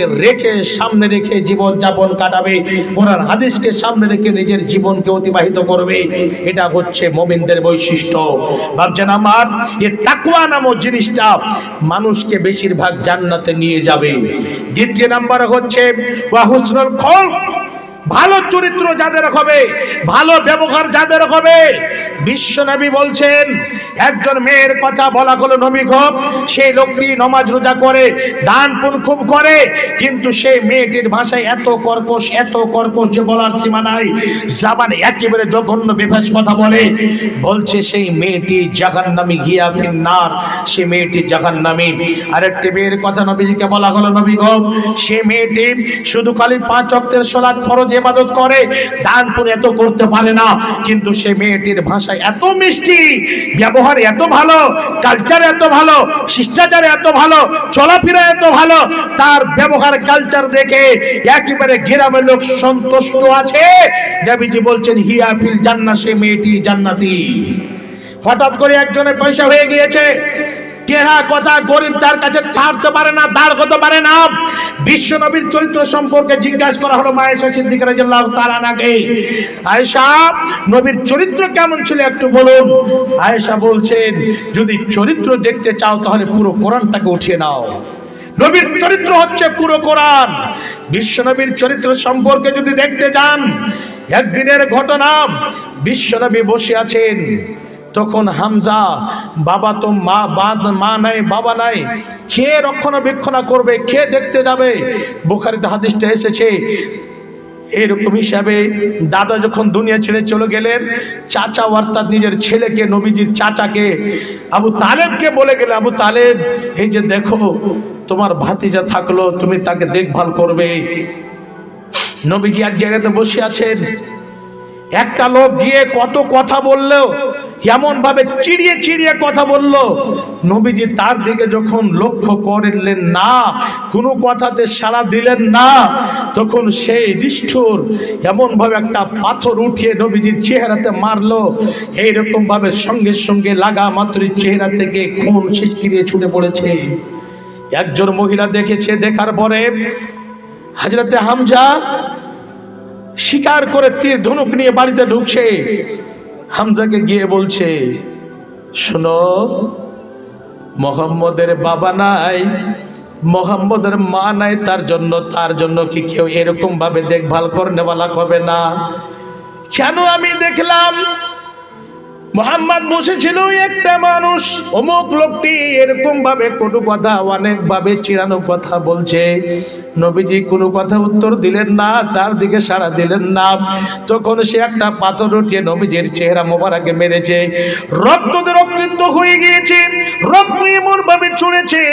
[SPEAKER 1] সামনে রেখে জীবন যাপন কাটাবে, কোরআন হাদিসকে সামনে রেখে নিজের জীবনকে অতিবাহিত করবে। এটা হচ্ছে মুমিনদের বৈশিষ্ট্য। ভাবছেন আমার, এই তাকওয়া নামক জিনিসটা মানুষকে বেশিরভাগ জান্নাতে নিয়ে যাবে। দ্বিতীয় নাম্বার হচ্ছে ওয়া হুসনুল খুলক, ভালো চরিত্র যাদের হবে, ভালো ব্যবহার যাদের হবে। বিশ্বনবী বলছেন, একজন মেয়ের কথা বলা হলো, নবী গো, সেই লোকটি নামাজ রোজা করে, দান পুণ্য খুব করে, কিন্তু সেই মেয়েটির ভাষায় এত কর্কশ যে বলার সীমা নাই, জাবান একেবারে জঘন্য বেফাস কথা বলে। বলছে সেই মেয়েটি জাহান্নামী, গিয়া ফিন্নার, সেই মেয়েটি জাহান্নামী। আরেকটি মেয়ের কথা নবীজিকে বলা হলো, নবী গো, সেই মেয়েটি শুধু খালি 5 ওয়াক্তের সালাত ফরজ ইবাদত করে, দান পুণ্য এত করতে পারে না, কিন্তু সেই মেয়েটির ভাষায় এত মিষ্টি, ব্যবহার এত ভালো, কালচার এত ভালো, শিষ্টাচার এত ভালো, চলাফেরা এত ভালো, তার ব্যবহার কালচার দেখে একেবারে গ্রামের লোক সন্তুষ্ট আছে। নবীজি বলছেন হিয়া ফিল জান্নাহ, সে মেয়েটি জান্নাতি। হঠাৎ করে একজনের পয়সা হয়ে গিয়েছে, কেনা কথা গরিব তার কাছে ছাড়তে পারে না, দাঁড় করতে পারে না। বিশ্ব নবীর চরিত্র সম্পর্কে জিজ্ঞাসা করা হলো আয়েশা সিদ্দিকা রাদিয়াল্লাহু তাআলা আনহাকে, আয়েশা নবীর চরিত্র কেমন ছিল একটু বলুন। আয়েশা বলছেন, যদি চরিত্র দেখতে চাও তাহলে পুরো কোরআনটাকে উঠিয়ে নাও। নবীর চরিত্র হচ্ছে পুরো কোরআন। বিশ্ব নবীর চরিত্র সম্পর্কে যদি দেখতে চান, একদিনের ঘটনা, বিশ্ব নবী বসে আছেন, তখন হামজা, বাবা তো মা নাই, বাবা নাই, কে রক্ষণাবেক্ষণ করবে, কে দেখতে যাবে? বুখারীতে হাদিসটা এসেছে, এরকম হিসাবে দাদা যখন দুনিয়া ছেড়ে চলে গেলেন, চাচা অর্থাৎ নিজের ছেলেকে, নবীজির চাচাকে আবু তালেবকে বলে গেলে, আবু তালেব এই যে দেখো তোমার ভাতিজা থাকলো, তুমি তাকে দেখভাল করবে। নবীজি এক জায়গাতে বসে আছেন, একটা লোক গিয়ে কত কথা বললো, এমন ভাবে চিড়িয়ে চিড়িয়ে কথা বলল, নবীজি তার দিকে যখন লক্ষ্য করলেন না, কোনো কথাতে সাড়া দিলেন না, তখন সেই নিষ্ঠুর এমন ভাবে একটা পাথর উঠিয়ে নবীজির চেহারাতে মারলো। এইরকম ভাবে সঙ্গে সঙ্গে লাগা মাত্রই চেহারা থেকে খুন ছিটকিয়ে ছুটে পড়েছে। একজন মহিলা দেখেছে, দেখার পরে হযরতে হামজা শিকার করে তীর ধনুক নিয়ে বাড়িতে ঢুকছে। হামজাকে গিয়ে বলছে, শোনো, মুহাম্মদের বাবা নাই, মুহাম্মদের মা নাই, তার জন্য কি কেউ এরকম ভাবে দেখভাল করনেওয়ালা হবে না? কেন আমি দেখলাম মুহাম্মদ বসেছিল, একটা মানুষ অমুক লোকটি এরকম ভাবে কটু কথা, অনেক ভাবে চিড়ানো কথা বলছে। নবীজি কোনো কথা উত্তর দিলেন না, তার দিকে সাড়া দিলেন না। তখন সে একটা পাথর উঠিয়ে নবীজির চেহারা মোবারকে মেরেছে। রক্তে রক্তাক্ত হয়ে গিয়েছে, রক্ত এমন ভাবে চলেছে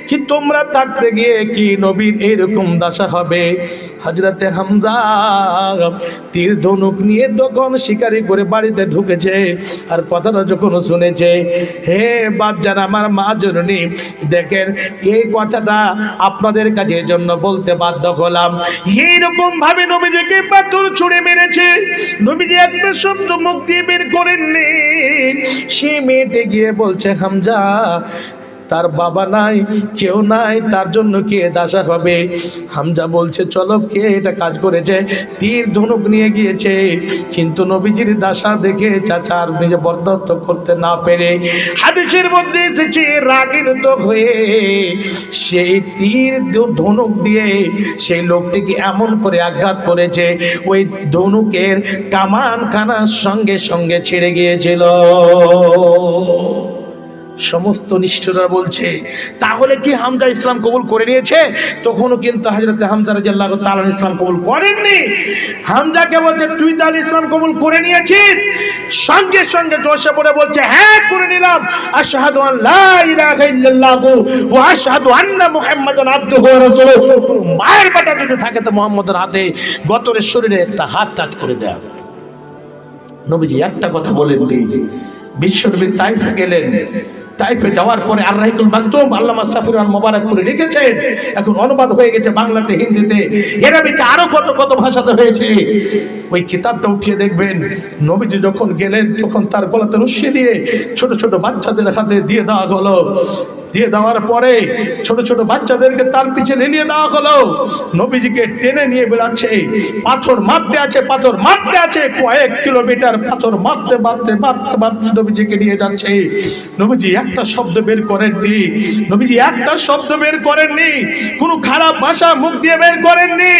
[SPEAKER 1] কি তোমরা থাকতে গিয়ে কি নবীর এরকম দশা হবে? হযরতে হামজা তীর ধনুক নিয়ে তখন শিকারি করে বাড়িতে ঢুকেছে। আর কথাটা যখন শুনেছে, হে বাপজান, আমার মা জননী, দেখেন এই কথাটা আপনাদের কাছে জন্য বলতে বাধ্য হলাম। এইরকম ভাবে নবীজিকে পাথর ছুঁড়ে মেরেছে, নবীজি একটা শব্দ মুখ দিয়ে বের করেননি। সে মেয়েটে গিয়ে বলছে, হামজা তার বাবা নাই, কেউ নাই, তার জন্য কে দাসা হবে? হামজা বলছে, চলো, কে এটা কাজ করেছে? তীর ধনুক নিয়ে গিয়েছে। কিন্তু নবীজির দাসা দেখে চাচা আর নিজে বরদাস্ত করতে না পেরে হাদিসের মধ্যে এসেছে, রাগিত হয়ে সেই তীর ধনুক দিয়ে সেই লোকটিকে এমন করে আঘাত করেছে, ওই ধনুকের কামান খানার সঙ্গে সঙ্গে ছিঁড়ে গিয়েছিল। সমস্ত নিষ্ঠুররা বলছে, তাহলে কি হামজা ইসলাম কবুল করে নিয়েছে? তখনও কিন্তু হযরতে হামজা রাদিয়াল্লাহু তাআলা ইসলাম কবুল করেননি। হামজাকে বলছে, তুই তাহলে ইসলাম কবুল করে নিয়েছিস? সঙ্গে সঙ্গে জোশে পড়ে বলছে, হ্যাঁ করে নিলাম, আশহাদু আন লা ইলাহা ইল্লাল্লাহু ওয়া আশহাদু আন্না মুহাম্মাদান আবদুহু ওয়া রাসূলুহু। মায়ের বেটা যদি থাকে তো মুহাম্মদের হাতে গতরের শরীরে একটা হাত টাচ করে দেয়া। নবীজি একটা কথা বলেননি। বিশ্বনবী তাইফে গেলেন, তাইফে যাওয়ার পরে আর রাহিকুল মাকতুম আল্লামা সাফির আল মোবারক করে লিখেছেন, এখন অনুবাদ হয়ে গেছে বাংলাতে, হিন্দিতে, আরবিতে, আরো কত কত ভাষাতে হয়েছে। ওই কিতাবটা উঠিয়ে দেখবেন, নবীজি যখন গেলেন তখন তার গলাতে রশ্মি দিয়ে ছোট ছোট বাচ্চাদের হাতে দিয়ে দেওয়া হলো। দিয়ে দেওয়ার পরে ছোট ছোট বাচ্চাদেরকে তার পিছে নিয়ে দেওয়া হলো। নবীজিকে টেনে নিয়ে বেড়াচ্ছে, পাথর মারতে আছে, পাথর মারতে আছে, কয়েক কিলোমিটার পাথর মারতে মারতে মারতে মারতে নবীজিকে নিয়ে যাচ্ছে। নবীজি একটা শব্দ বের করেননি, নবীজি একটা শব্দ বের করেননি, কোনো খারাপ ভাষা মুখ দিয়ে বের করেননি।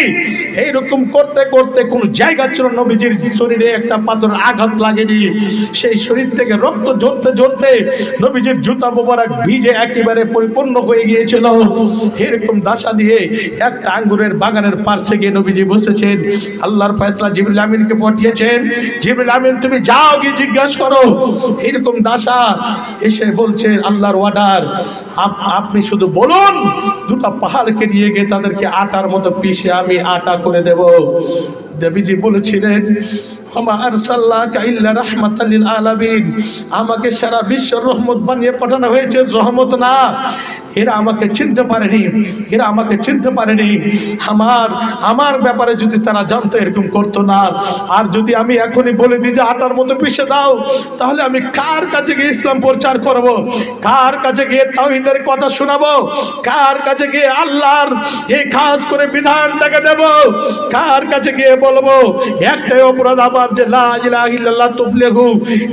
[SPEAKER 1] এইরকম করতে করতে কোন জায়গা ছিল নবীজির শরীরে একটা পাথর আঘাত লাগেনি, সেই শরীর থেকে রক্ত ঝরতে ঝরতে নবীজির জুতা মোবারক ভিজে একেবারে পরিপূর্ণ হয়ে গিয়েছিল। এরকম দাসা দিয়ে একটা আঙ্গুরের বাগানের পাশে গিয়ে নবীজি বসেছেন। আল্লাহর ফয়সালা জিবরিল আমিনকে পাঠিয়েছেন, জিবরিল আমিন তুমি যাও গিয়ে জিজ্ঞাসা করো। এরকম দাসা এসে বলছে, আল্লাহর অর্ডার, আপনি শুধু বলুন, দুটো পাহাড়কে নিয়ে গিয়ে তাদেরকে আটার মতো পিষে আমি আটা করে দেব। নবীজি বলেছিলেন, আমাকে সারা বিশ্বের রহমত বানিয়ে পাঠানো হয়েছে, রহমত না। এরা আমাকে চিনতে পারেনি, এরা আমাকে চিনতে পারেনি। আমার ব্যাপারে যদি তারা জানতো এরকম করতো না। আর যদি আমি এখনই বলে দিই যে আটার মতো পিষে দাও, তাহলে আমি কার কাছে গিয়ে ইসলাম প্রচার করব? কার কাছে গিয়ে তাওহীদের কথা শোনাবো? কার কাছে গিয়ে আল্লাহর এই খাস করে বিধানটাকে দেব? কার কাছে গিয়ে বলবো একটাই অপরাধ আমার আমার যে লা ইলাহা ইল্লাল্লাহ তুফলিহু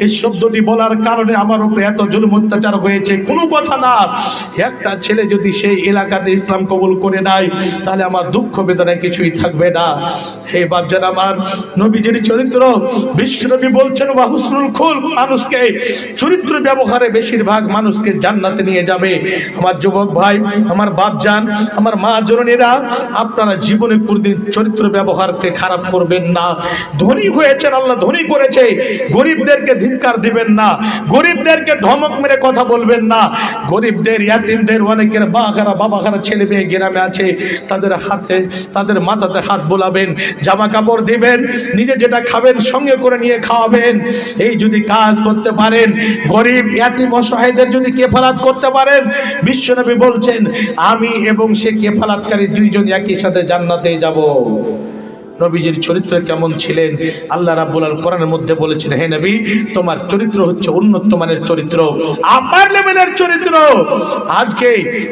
[SPEAKER 1] এই শব্দটি বলার কারণে আমার উপরে এত জুলুম অত্যাচার হয়েছে, কোনো কথা না। একটা ছেলে যদি সেই এলাকাতে ইসলাম কবুল করে নেয় তাহলে আমার দুঃখ বেদনায় কিছুই থাকবে না। হে বাপজান আমার, নবীজির চরিত্র, বিশ্বনবী বলছেন ওয়া হুসনুল খুলক, মানুষকে চরিত্র ব্যবহারে বেশিরভাগ মানুষকে জান্নাতে নিয়ে যাবে। আমার যুবক ভাই, আমার বাপজান, আমার মা জননীরা, আপনারা জীবনে কোনদিন চরিত্র ব্যবহারকে খারাপ করবেন না। ধনী হয়েছেন, আল্লাহ ধনী করেছে, গরিবদেরকে ধিক্কার দিবেন না, গরিবদেরকে ধমক মেরে কথা বলবেন না। গরিবদের, ইয়াতিমদের, অনেকের বাবাখারা ছেলে মেয়ে গ্রামে আছে, তাদের হাতে, তাদের মাথাতে হাত বোলাবেন, জামা কাপড় দিবেন, নিজে যেটা খাবেন সঙ্গে করে নিয়ে খাওয়াবেন। এই যদি কাজ করতে পারেন, গরিব ইয়াতিম অসহায়দের যদি কেফালাত করতে পারেন, বিশ্বনবী বলছেন আমি এবং সে কেফালাতকারী দুইজন একই সাথে জান্নাতে যাব। নবীজির চরিত্র কেমন ছিলেন আল্লাহ রাব্বুল আলামিন কোরআনের মধ্যে বলেছেন, হে নবী তোমার চরিত্র হচ্ছে উন্নত মানের চরিত্র, আপার লেভেলের চরিত্র। আজকে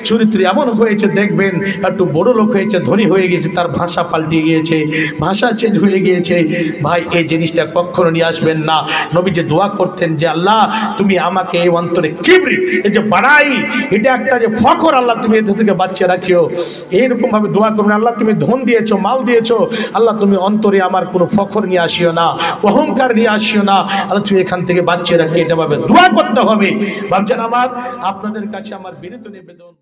[SPEAKER 1] চরিত্র এমন হয়েছে, দেখবেন একটু বড় লোক হয়েছে, ধনী হয়ে গেছে, তার ভাষা পাল্টে গিয়েছে, ভাষা চেঞ্জ হয়ে গিয়েছে। ভাই এই জিনিসটা কখনো নিয়ে আসবেন না। নবীজি দোয়া করতেন যে আল্লাহ তুমি আমাকে এই অন্তরে কিবরি, এই যে বাড়াই, এটা একটা যে ফখর, আল্লাহ তুমি এর থেকে বাঁচিয়ে রাখিও। এইরকম ভাবে দোয়া করবেন, আল্লাহ তুমি ধন দিয়েছো, মাল দিয়েছো, আল্লাহ তুমি অন্তরে আমার কোনো ফখর নিয়ে আসিও না, অহংকার নিয়ে আসিও না, আল্লাহ তুমি এখান থেকে বাঁচিয়ে রাখি। এটা ভাবে দোয়া করতে হবে। ভাবছেন আমার, আপনাদের কাছে আমার বিনীত নিবেদন।